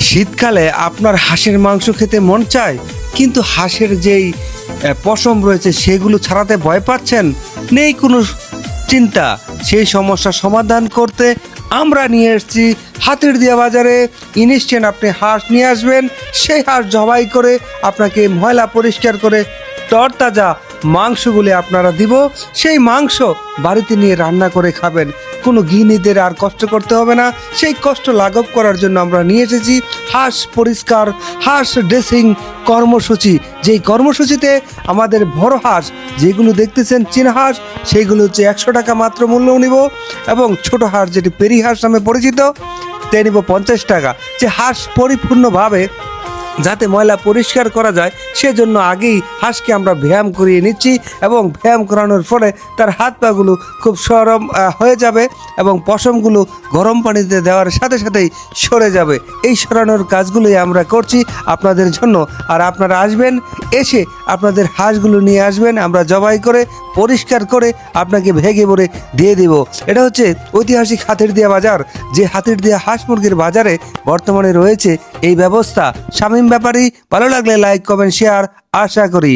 শীতকালে আপনার হাঁসের মাংস খেতে মন চায়, কিন্তু হাঁসের যেই পশম রয়েছে সেগুলো ছাড়াতে ভয় পাচ্ছেন। নেই কোনো চিন্তা, সেই সমস্যার সমাধান করতে আমরা নিয়ে এসেছি হাতিরদিয়া বাজারে। ইনস্ট্যান্ট আপনি হাঁস নিয়ে আসবেন, সেই হাঁস জবাই করে আপনাকে ময়লা পরিষ্কার করে তরতাজা মাংসগুলি আপনারা দিব। সেই মাংস বাড়িতে নিয়ে রান্না করে খাবেন, কোনো গৃহিণীদের আর কষ্ট করতে হবে না। সেই কষ্ট লাঘব করার জন্য আমরা নিয়ে এসেছি হাঁস পরিষ্কার, হাঁস ড্রেসিং কর্মসূচি। যেই কর্মসূচিতে আমাদের বড় হাঁস যেগুলো দেখতেছেন চীনা হাঁস, সেইগুলো হচ্ছে 100 টাকা মাত্র মূল্য নিব, এবং ছোট হাঁস যেটি পেরি হাঁস নামে পরিচিত তে নিব 50 টাকা। যে হাঁস পরিপূর্ণভাবে যাতে ময়লা পরিষ্কার করা যায় সেজন্য আগেই হাঁসকে আমরা ব্যায়াম করিয়ে নিচ্ছি, এবং ব্যায়াম করানোর ফলে তার হাত পাগুলো খুব সরম হয়ে যাবে, এবং পশমগুলো গরম পানিতে দেওয়ার সাথে সাথেই সরে যাবে। এই সরানোর কাজগুলোই আমরা করছি আপনাদের জন্য। আর আপনারা আসবেন, এসে আপনাদের হাঁসগুলো নিয়ে আসবেন, আমরা জবাই করে পরিষ্কার করে আপনাকে ভেগে ভরে দিয়ে দিব। এটা হচ্ছে ঐতিহাসিক হাতিরদিয়া বাজার, যে হাতিরদিয়া হাঁস মুরগির বাজারে বর্তমানে রয়েছে এই ব্যবস্থা। শামীম ব্যাপারী, ভালো লাগলে লাইক কমেন্ট শেয়ার আশা করি।